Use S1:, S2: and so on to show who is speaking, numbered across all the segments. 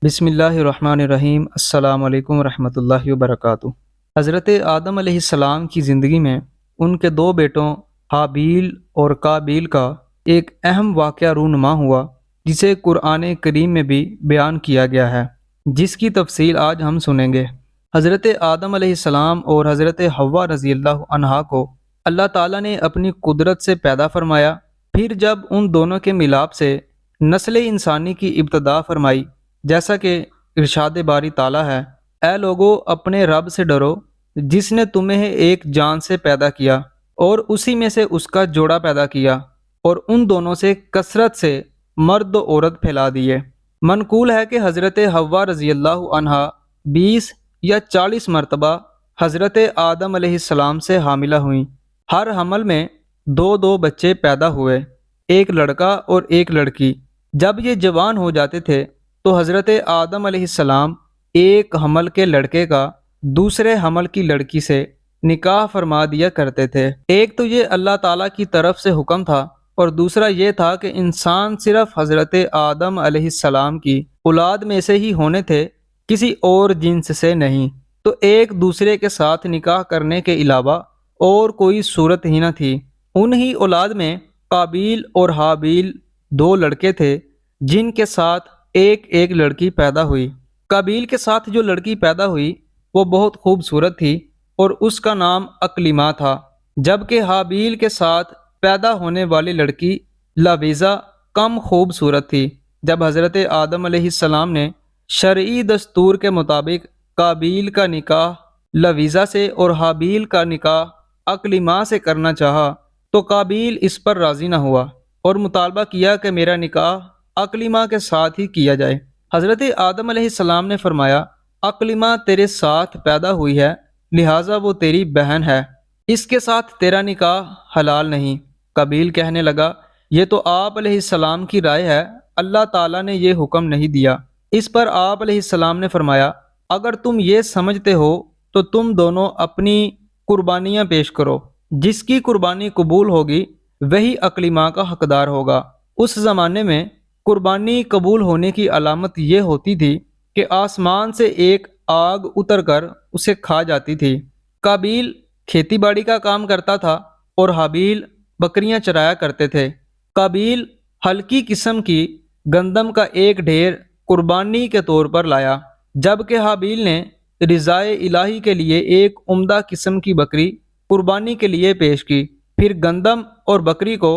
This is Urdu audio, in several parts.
S1: بسم اللہ الرحمن الرحیم۔ السلام علیکم ورحمۃ اللہ وبرکاتہ۔ حضرت آدم علیہ السلام کی زندگی میں ان کے دو بیٹوں حابیل اور قابیل کا ایک اہم واقعہ رونما ہوا، جسے قرآن کریم میں بھی بیان کیا گیا ہے، جس کی تفصیل آج ہم سنیں گے۔ حضرت آدم علیہ السلام اور حضرت حوا رضی اللہ عنہا کو اللہ تعالیٰ نے اپنی قدرت سے پیدا فرمایا، پھر جب ان دونوں کے ملاپ سے نسل انسانی کی ابتدا فرمائی، جیسا کہ ارشاد باری تعالیٰ ہے، اے لوگو اپنے رب سے ڈرو جس نے تمہیں ایک جان سے پیدا کیا اور اسی میں سے اس کا جوڑا پیدا کیا، اور ان دونوں سے کثرت سے مرد و عورت پھیلا دیے۔ منقول ہے کہ حضرت حوا رضی اللہ عنہا 20 یا 40 مرتبہ حضرت آدم علیہ السلام سے حاملہ ہوئیں۔ ہر حمل میں دو بچے پیدا ہوئے، ایک لڑکا اور ایک لڑکی۔ جب یہ جوان ہو جاتے تھے تو حضرت آدم علیہ السلام ایک حمل کے لڑکے کا دوسرے حمل کی لڑکی سے نکاح فرما دیا کرتے تھے۔ ایک تو یہ اللہ تعالیٰ کی طرف سے حکم تھا، اور دوسرا یہ تھا کہ انسان صرف حضرت آدم علیہ السلام کی اولاد میں سے ہی ہونے تھے، کسی اور جنس سے نہیں۔ تو ایک دوسرے کے ساتھ نکاح کرنے کے علاوہ اور کوئی صورت ہی نہ تھی۔ انہی اولاد میں قابیل اور حابیل 2 لڑکے تھے، جن کے ساتھ ایک لڑکی پیدا ہوئی۔ قابیل کے ساتھ جو لڑکی پیدا ہوئی وہ بہت خوبصورت تھی اور اس کا نام اکلیما تھا، جبکہ حابیل کے ساتھ پیدا ہونے والی لڑکی لاویزا کم خوبصورت تھی۔ جب حضرت آدم علیہ السلام نے شرعی دستور کے مطابق قابیل کا نکاح لاویزا سے اور حابیل کا نکاح اکلیما سے کرنا چاہا تو قابیل اس پر راضی نہ ہوا اور مطالبہ کیا کہ میرا نکاح اکلیما کے ساتھ ہی کیا جائے۔ حضرت آدم علیہ السلام نے فرمایا، اکلیما تیرے ساتھ پیدا ہوئی ہے، لہٰذا وہ تیری بہن ہے، اس کے ساتھ تیرا نکاح حلال نہیں۔ قابیل کہنے لگا، یہ تو آپ علیہ السلام کی رائے ہے، اللہ تعالیٰ نے یہ حکم نہیں دیا۔ اس پر آپ علیہ السلام نے فرمایا، اگر تم یہ سمجھتے ہو تو تم دونوں اپنی قربانیاں پیش کرو، جس کی قربانی قبول ہوگی وہی اکلیما کا حقدار ہوگا۔ اس زمانے میں قربانی قبول ہونے کی علامت یہ ہوتی تھی کہ آسمان سے ایک آگ اتر کر اسے کھا جاتی تھی۔ قابیل کھیتی باڑی کا کام کرتا تھا اور حابیل بکریاں چرایا کرتے تھے۔ قابیل ہلکی قسم کی گندم کا ایک ڈھیر قربانی کے طور پر لایا، جبکہ حابیل نے رضائے الہی کے لیے ایک عمدہ قسم کی بکری قربانی کے لیے پیش کی، پھر گندم اور بکری کو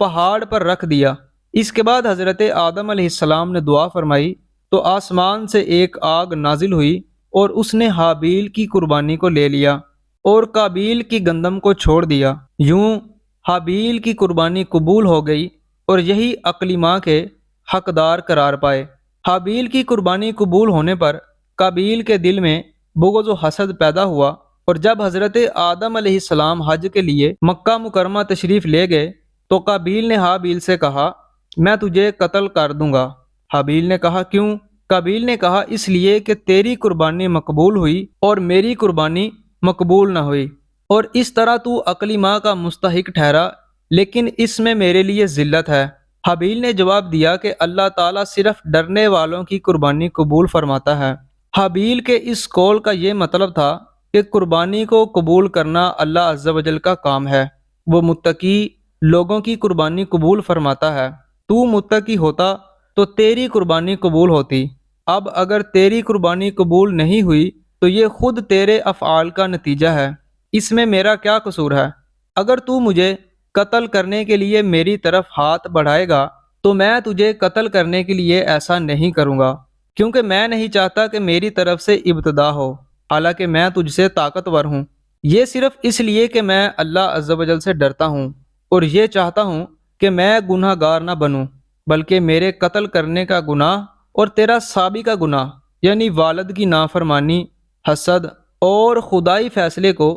S1: پہاڑ پر رکھ دیا۔ اس کے بعد حضرت آدم علیہ السلام نے دعا فرمائی تو آسمان سے ایک آگ نازل ہوئی اور اس نے حابیل کی قربانی کو لے لیا اور قابیل کی گندم کو چھوڑ دیا۔ یوں حابیل کی قربانی قبول ہو گئی اور یہی اکلیما کے حقدار قرار پائے۔ حابیل کی قربانی قبول ہونے پر قابیل کے دل میں بغض و حسد پیدا ہوا، اور جب حضرت آدم علیہ السلام حج کے لیے مکہ مکرمہ تشریف لے گئے تو قابیل نے حابیل سے کہا، میں تجھے قتل کر دوں گا۔ حابیل نے کہا، کیوں؟ قابیل نے کہا، اس لیے کہ تیری قربانی مقبول ہوئی اور میری قربانی مقبول نہ ہوئی، اور اس طرح تو اکلیما کا مستحق ٹھہرا، لیکن اس میں میرے لیے ذلت ہے۔ حابیل نے جواب دیا کہ اللہ تعالیٰ صرف ڈرنے والوں کی قربانی قبول فرماتا ہے۔ حابیل کے اس قول کا یہ مطلب تھا کہ قربانی کو قبول کرنا اللہ عز و جل کا کام ہے، وہ متقی لوگوں کی قربانی قبول فرماتا ہے۔ تو متقی ہوتا تو تیری قربانی قبول ہوتی۔ اب اگر تیری قربانی قبول نہیں ہوئی تو یہ خود تیرے افعال کا نتیجہ ہے، اس میں میرا کیا قصور ہے؟ اگر تو مجھے قتل کرنے کے لیے میری طرف ہاتھ بڑھائے گا تو میں تجھے قتل کرنے کے لیے ایسا نہیں کروں گا، کیونکہ میں نہیں چاہتا کہ میری طرف سے ابتدا ہو، حالانکہ میں تجھ سے طاقتور ہوں۔ یہ صرف اس لیے کہ میں اللہ عز و جل سے ڈرتا ہوں اور یہ چاہتا ہوں کہ میں گناہ گار نہ بنوں، بلکہ میرے قتل کرنے کا گناہ اور تیرا سابقہ گناہ یعنی والد کی نافرمانی، حسد اور خدائی فیصلے کو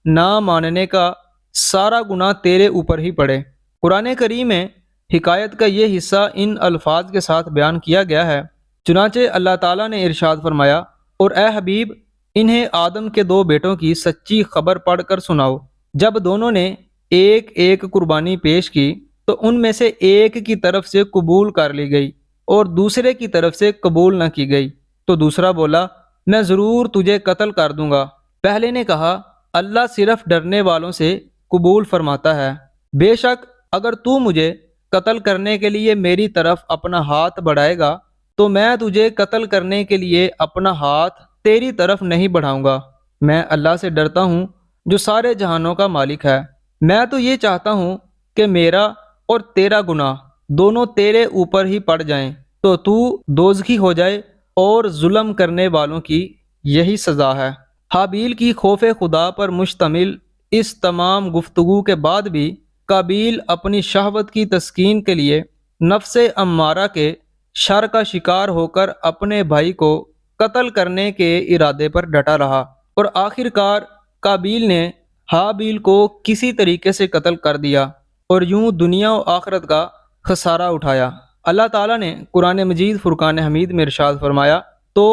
S1: نہ ماننے کا سارا گناہ تیرے اوپر ہی پڑے۔ قرآن کریم میں حکایت کا یہ حصہ ان الفاظ کے ساتھ بیان کیا گیا ہے۔ چنانچہ اللہ تعالیٰ نے ارشاد فرمایا، اور اے حبیب انہیں آدم کے 2 بیٹوں کی سچی خبر پڑھ کر سناؤ۔ جب دونوں نے ایک قربانی پیش کی تو ان میں سے ایک کی طرف سے قبول کر لی گئی، اور دوسرے کی طرف سے قبول نہ کی گئی تو دوسرا بولا میں ضرور تجھے قتل کر دوں گا۔ پہلے نے کہا اللہ صرف ڈرنے والوں سے قبول فرماتا ہے، بے شک اگر تو مجھے قتل کرنے کے لیے میری طرف اپنا ہاتھ بڑھائے گا تو میں تجھے قتل کرنے کے لیے اپنا ہاتھ تیری طرف نہیں بڑھاؤں گا۔ میں اللہ سے ڈرتا ہوں جو سارے جہانوں کا مالک ہے۔ میں تو یہ چاہتا ہوں کہ میرا اور تیرا گناہ دونوں تیرے اوپر ہی پڑ جائیں تو دوزخی ہو جائے، اور ظلم کرنے والوں کی یہی سزا ہے۔ حابیل کی خوف خدا پر مشتمل اس تمام گفتگو کے بعد بھی قابیل اپنی شہوت کی تسکین کے لیے نفس امارہ کے شر کا شکار ہو کر اپنے بھائی کو قتل کرنے کے ارادے پر ڈٹا رہا، اور آخر کار قابیل نے حابیل کو کسی طریقے سے قتل کر دیا اور یوں دنیا و آخرت کا خسارہ اٹھایا۔ اللہ تعالیٰ نے قرآن مجید فرقان حمید میں ارشاد فرمایا تو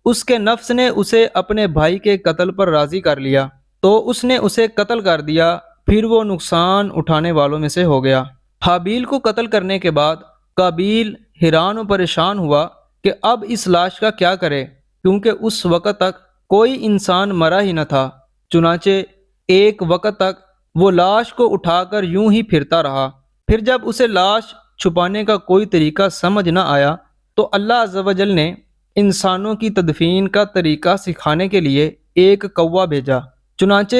S1: اس کے نفس نے اسے اپنے بھائی کے قتل پر راضی کر لیا تو اس نے اسے قتل کر دیا، پھر وہ نقصان اٹھانے والوں میں سے ہو گیا۔ حابیل کو قتل کرنے کے بعد قابیل حیران و پریشان ہوا کہ اب اس لاش کا کیا کرے، کیونکہ اس وقت تک کوئی انسان مرا ہی نہ تھا۔ چنانچہ ایک وقت تک وہ لاش کو اٹھا کر یوں ہی پھرتا رہا۔ پھر جب اسے لاش چھپانے کا کوئی طریقہ سمجھ نہ آیا تو اللہ عز و جل نے انسانوں کی تدفین کا طریقہ سکھانے کے لیے ایک کوا بھیجا۔ چنانچہ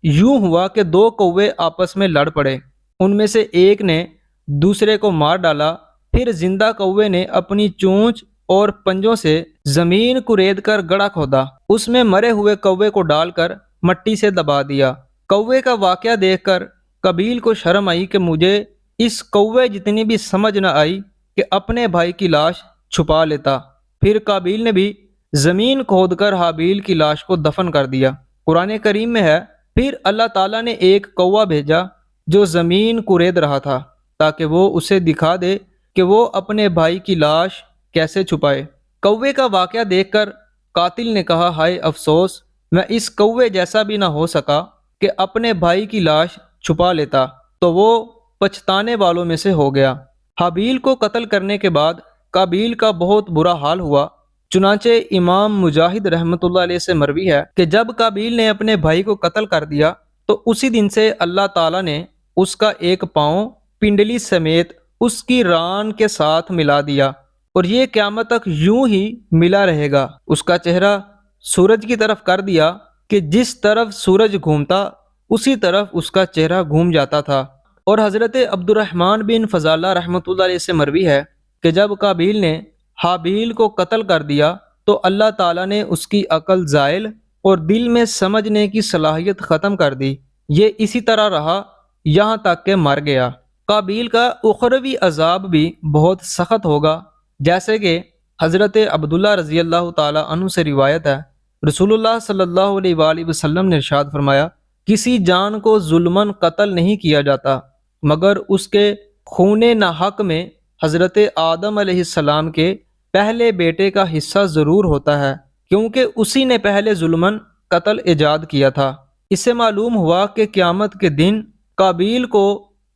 S1: یوں ہوا کہ دو کوے آپس میں لڑ پڑے، ان میں سے ایک نے دوسرے کو مار ڈالا، پھر زندہ کوے نے اپنی چونچ اور پنجوں سے زمین کورید کر گڑھا کھودا، اس میں مرے ہوئے کوے کو ڈال کر مٹی سے دبا دیا۔ کوے کا واقعہ دیکھ کر قابیل کو شرم آئی کہ مجھے اس کوے جتنی بھی سمجھ نہ آئی کہ اپنے بھائی کی لاش چھپا لیتا۔ پھر قابیل نے بھی زمین کھود کر حابیل کی لاش کو دفن کر دیا۔ قرآن کریم میں ہے پھر اللہ تعالیٰ نے ایک کوا بھیجا جو زمین کورید رہا تھا تاکہ وہ اسے دکھا دے کہ وہ اپنے بھائی کی لاش کیسے چھپائے۔ کوے کا واقعہ دیکھ کر قاتل نے کہا ہائے افسوس، میں اس کوے جیسا بھی نہ ہو سکا کہ اپنے بھائی کی لاش چھپا لیتا، تو وہ پچھتانے والوں میں سے ہو گیا۔ حابیل کو قتل کرنے کے بعد قابیل کا بہت برا حال ہوا۔ چنانچہ امام مجاہد رحمۃ اللہ علیہ سے مروی ہے کہ جب قابیل نے اپنے بھائی کو قتل کر دیا تو اسی دن سے اللہ تعالیٰ نے اس کا ایک پاؤں پنڈلی سمیت اس کی ران کے ساتھ ملا دیا، اور یہ قیامت تک یوں ہی ملا رہے گا۔ اس کا چہرہ سورج کی طرف کر دیا کہ جس طرف سورج گھومتا اسی طرف اس کا چہرہ گھوم جاتا تھا۔ اور حضرت عبد الرحمن بن فضالہ رحمۃ اللہ علیہ سے مروی ہے کہ جب قابیل نے حابیل کو قتل کر دیا تو اللہ تعالیٰ نے اس کی عقل زائل اور دل میں سمجھنے کی صلاحیت ختم کر دی۔ یہ اسی طرح رہا یہاں تک کہ مر گیا۔ قابیل کا اخروی عذاب بھی بہت سخت ہوگا، جیسے کہ حضرت عبداللہ رضی اللہ تعالیٰ عنہ سے روایت ہے، رسول اللہ صلی اللہ علیہ وآلہ وسلم نے ارشاد فرمایا کسی جان کو ظلماً قتل نہیں کیا جاتا مگر اس کے خون ناحق میں حضرت آدم علیہ السلام کے پہلے بیٹے کا حصہ ضرور ہوتا ہے، کیونکہ اسی نے پہلے ظلماً قتل ایجاد کیا تھا۔ اس سے معلوم ہوا کہ قیامت کے دن قابیل کو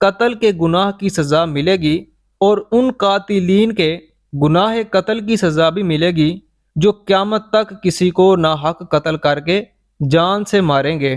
S1: قتل کے گناہ کی سزا ملے گی اور ان قاتلین کے گناہ قتل کی سزا بھی ملے گی جو قیامت تک کسی کو ناحق قتل کر کے جان سے ماریں گے۔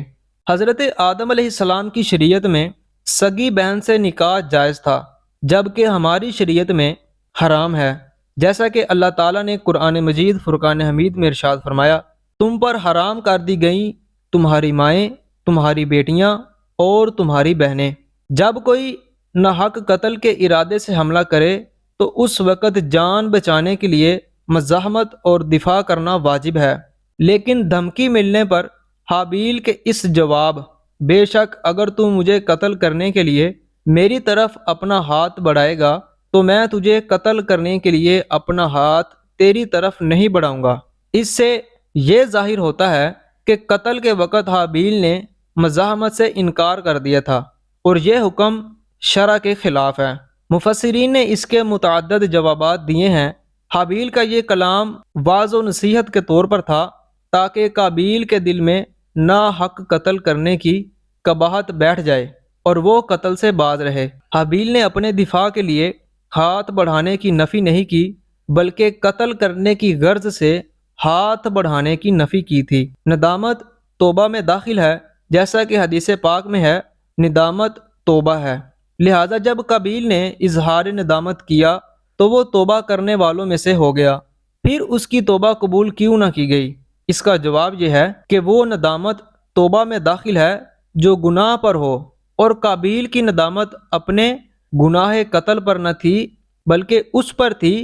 S1: حضرت آدم علیہ السلام کی شریعت میں سگی بہن سے نکاح جائز تھا، جبکہ ہماری شریعت میں حرام ہے، جیسا کہ اللہ تعالیٰ نے قرآن مجید فرقان حمید میں ارشاد فرمایا تم پر حرام کر دی گئیں تمہاری مائیں، تمہاری بیٹیاں اور تمہاری بہنیں۔ جب کوئی ناحق قتل کے ارادے سے حملہ کرے تو اس وقت جان بچانے کے لیے مزاحمت اور دفاع کرنا واجب ہے، لیکن دھمکی ملنے پر حابیل کے اس جواب بے شک اگر تو مجھے قتل کرنے کے لیے میری طرف اپنا ہاتھ بڑھائے گا تو میں تجھے قتل کرنے کے لیے اپنا ہاتھ تیری طرف نہیں بڑھاؤں گا، اس سے یہ ظاہر ہوتا ہے کہ قتل کے وقت حابیل نے مزاحمت سے انکار کر دیا تھا اور یہ حکم شرع کے خلاف ہے۔ مفسرین نے اس کے متعدد جوابات دیے ہیں۔ حابیل کا یہ کلام واعظ و نصیحت کے طور پر تھا تاکہ قابیل کے دل میں ناحق قتل کرنے کی قباحت بیٹھ جائے اور وہ قتل سے باز رہے۔ حابیل نے اپنے دفاع کے لیے ہاتھ بڑھانے کی نفی نہیں کی، بلکہ قتل کرنے کی غرض سے ہاتھ بڑھانے کی نفی کی تھی۔ ندامت توبہ میں داخل ہے، جیسا کہ حدیث پاک میں ہے، ندامت توبہ ہے۔ لہذا جب قابیل نے اظہار ندامت کیا تو وہ توبہ کرنے والوں میں سے ہو گیا، پھر اس کی توبہ قبول کیوں نہ کی گئی؟ اس کا جواب یہ ہے کہ وہ ندامت توبہ میں داخل ہے جو گناہ پر ہو، اور قابیل کی ندامت اپنے گناہ قتل پر نہ تھی بلکہ اس پر تھی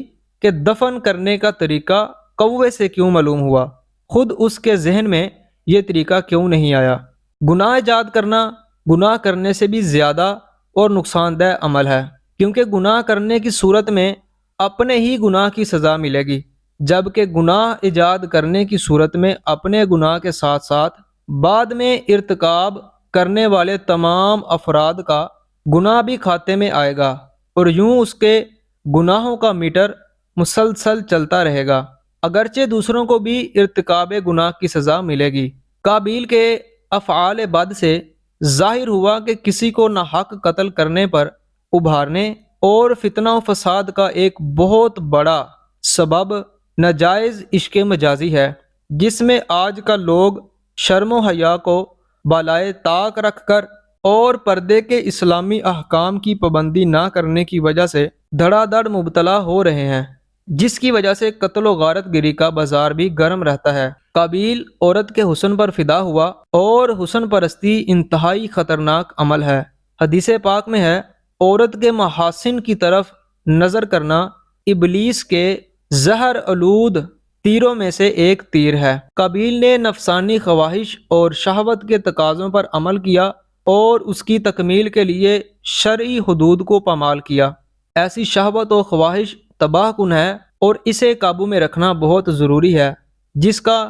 S1: کہ دفن کرنے کا طریقہ کوے سے کیوں معلوم ہوا، خود اس کے ذہن میں یہ طریقہ کیوں نہیں آیا۔ گناہ ایجاد کرنا گناہ کرنے سے بھی زیادہ اور نقصان دہ عمل ہے، کیونکہ گناہ کرنے کی صورت میں اپنے ہی گناہ کی سزا ملے گی، جبکہ گناہ ایجاد کرنے کی صورت میں اپنے گناہ کے ساتھ ساتھ بعد میں ارتکاب کرنے والے تمام افراد کا گناہ بھی کھاتے میں آئے گا، اور یوں اس کے گناہوں کا میٹر مسلسل چلتا رہے گا، اگرچہ دوسروں کو بھی ارتکاب گناہ کی سزا ملے گی۔ قابیل کے افعال بد سے ظاہر ہوا کہ کسی کو ناحق قتل کرنے پر ابھارنے اور فتنہ و فساد کا ایک بہت بڑا سبب ناجائز عشق مجازی ہے، جس میں آج کل لوگ شرم و حیا کو بالائے طاق رکھ کر اور پردے کے اسلامی احکام کی پابندی نہ کرنے کی وجہ سے دھڑا دھڑ مبتلا ہو رہے ہیں، جس کی وجہ سے قتل و غارت گری کا بازار بھی گرم رہتا ہے۔ قابیل عورت کے حسن پر فدا ہوا، اور حسن پرستی انتہائی خطرناک عمل ہے۔ حدیث پاک میں ہے، عورت کے محاسن کی طرف نظر کرنا ابلیس کے زہر آلود تیروں میں سے ایک تیر ہے۔ قابیل نے نفسانی خواہش اور شہوت کے تقاضوں پر عمل کیا اور اس کی تکمیل کے لیے شرعی حدود کو پامال کیا۔ ایسی شہوت و خواہش تباہ کن ہے، اور اسے قابو میں رکھنا بہت ضروری ہے، جس کا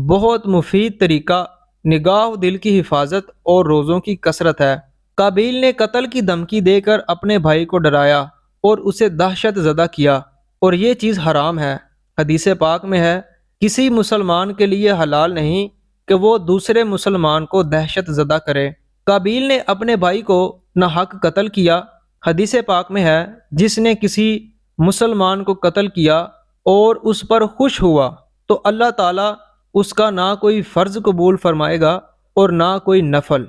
S1: بہت مفید طریقہ نگاہ و دل کی حفاظت اور روزوں کی کثرت ہے۔ قابیل نے قتل کی دھمکی دے کر اپنے بھائی کو ڈرایا اور اسے دہشت زدہ کیا، اور یہ چیز حرام ہے۔ حدیث پاک میں ہے، کسی مسلمان کے لیے حلال نہیں کہ وہ دوسرے مسلمان کو دہشت زدہ کرے۔ قابیل نے اپنے بھائی کو ناحق قتل کیا۔ حدیث پاک میں ہے، جس نے کسی مسلمان کو قتل کیا اور اس پر خوش ہوا تو اللہ تعالیٰ اس کا نہ کوئی فرض قبول فرمائے گا اور نہ کوئی نفل۔